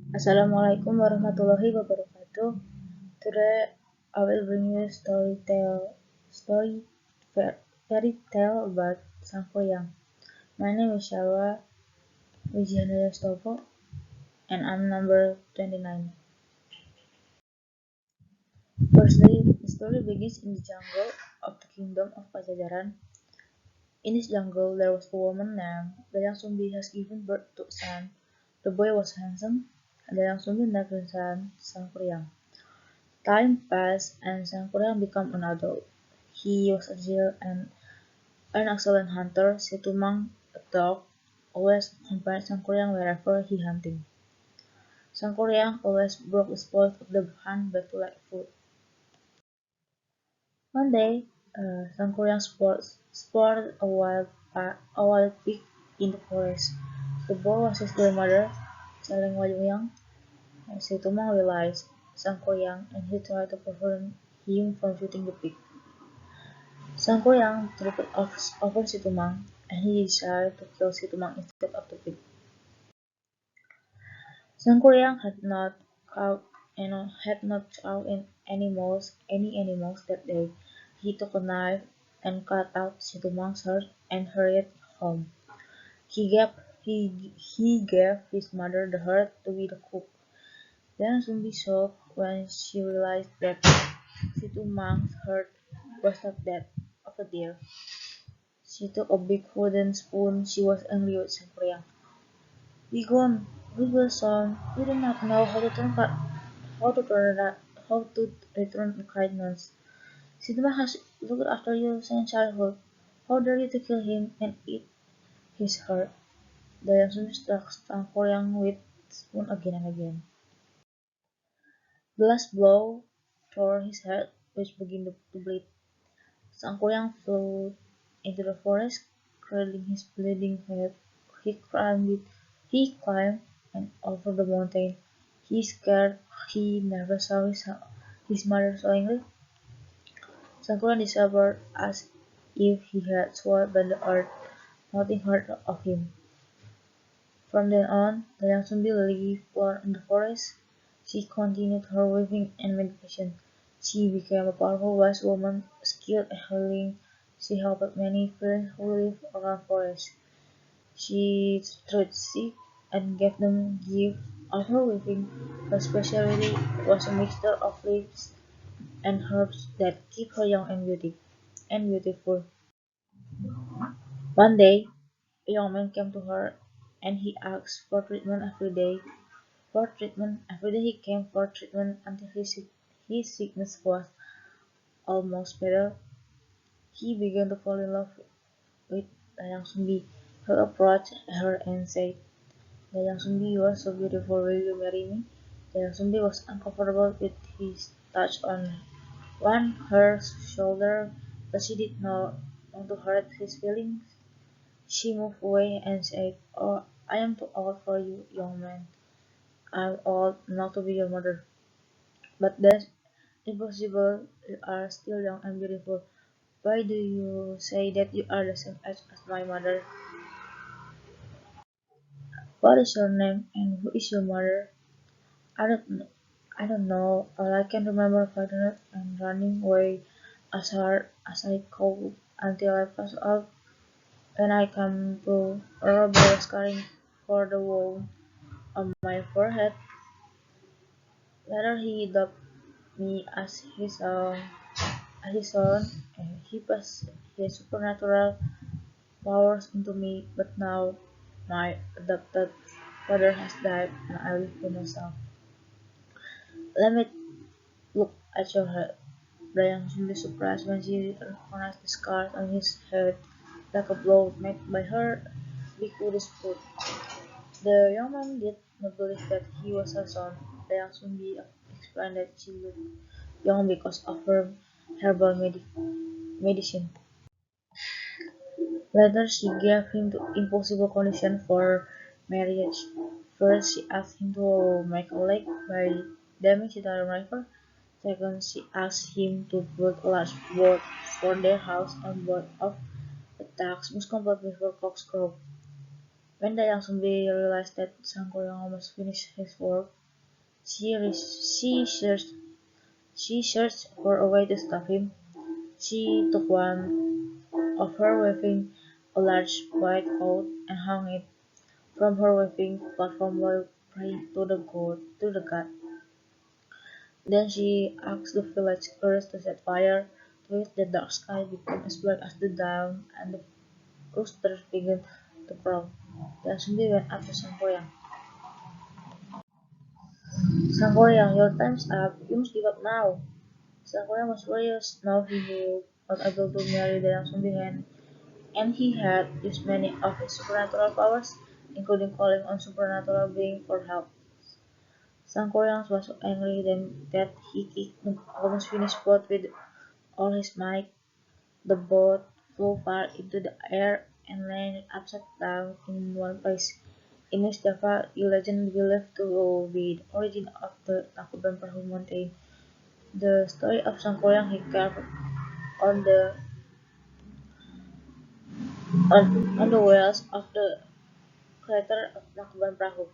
Assalamualaikum warahmatullahi wabarakatuh. Today I will bring you story fairy tale about Sang. My name is Syalwa, Wijihandayani Sutopo, and I'm number 29. Firstly, the story begins in the jungle of the kingdom of Pajajaran. In this jungle, there was a woman named Dayang Sumbi has given birth to a son. The boy was handsome, and Dayang Sumbi named the son Sang. Time passed and Sangkuriang became an adult. He was agile and an excellent hunter. Situmang, a dog, always accompanied Sangkuriang wherever he hunted. Sangkuriang always brought the spoils of the hunt back to like food. One day, Sangkuriang spotted a wild pig in the forest. The boy was his grandmother, telling Wajib Situmang realized Sangkuriang and he tried to prevent him from shooting the pig. Sangkuriang tripped over Situmang, and he decided to kill Situmang instead of the pig. Sangkuriang had not caught any animals that day. He took a knife and cut out Situmang's heart and hurried home. He gave his mother the heart to be the cook. Then Sumbi shocked when she realized that Situmang's heart was not that of a deer. She took a big wooden spoon. She was angry with Sangkuriang. Begone, rebel son! You do not know how to turn how to return kindness. Sidma has looked after you since childhood. How dare you to kill him and eat his heart? Dayang struck Sangkuriang with the spoon again and again. The last blow tore his head, which began to bleed. Sangkuriang flew into the forest, cradling his bleeding head. He climbed and over the mountain. He scared he never saw his mother so angry. Sangkuriang discovered as if he had swallowed by the earth. Nothing heard of him. From then on, the young Sumbi lived alone in the forest. She continued her weaving and meditation. She became a powerful wise woman, skilled at healing. She helped many friends who lived around forest. She treated sick and gave them gifts of her weaving. Her specialty was a mixture of leaves and herbs that keep her young and beautiful. One day, a young man came to her and he asked for treatment every day. Every day he came for treatment until his sickness was almost better. He began to fall in love with Dayang Sumbi, who approached her and said, Dayang Sumbi, you are so beautiful, will you marry me? Dayang Sumbi was uncomfortable with his touch on her shoulder, but she did not want to hurt his feelings. She moved away and said, Oh, I am too old for you, young man. I'm old not to be your mother. But that's impossible. You are still young and beautiful. Why do you say that you are the same age as my mother? What is your name and who is your mother? I don't know. I don't know. All I can remember finding it and running away as hard as I could until I passed out. When I come to, a robber was caring for the wound on my forehead. Later he adopted me as his son, and he passed his supernatural powers into me. But now my adopted father has died, and I live for myself. Let me look at your head. Brian seemed surprised when she recognized the scars on his head, like a blow made by her big wooden spoon. The young man did not believe that he was her son. Brian soon explained that she looked young because of her herbal medicine. Later, she gave him the impossible condition for marriage. First, she asked him to make a lake by damming the river. Second, she asked him to build a large boat for their house and board of the tax must complete before cocks crow. When the young zombie realized that Sangkoryang almost finished his work, she, re- she, searched, she searched for a way to stop him. She took one of her weaving a large white coat and hung it from her weaving platform while praying to the god. Then she asked the village girls to set fire to it. The dark sky became as black as the dawn, and the roosters began to crow. Then Sumbi went up to Sangkoyang. Sangkoyang, your time's up. You must give up now. Sangkoyang was furious. Now he was able to marry the young Sumbi and he had used many of his supernatural powers, including calling on supernatural beings for help. Sangkoryang was so angry then that he kicked the almost finished boat with all his might. The boat flew far into the air and landed upside down in one place. In West Java, a legend believed to be the origin of the Tangkuban Perahu mountain. The story of Sangkoryang he carved on on the walls of the crater of Tangkuban Perahu.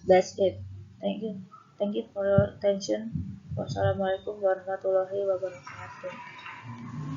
That's it. Thank you. Thank you for your attention. Wassalamualaikum warahmatullahi wabarakatuh.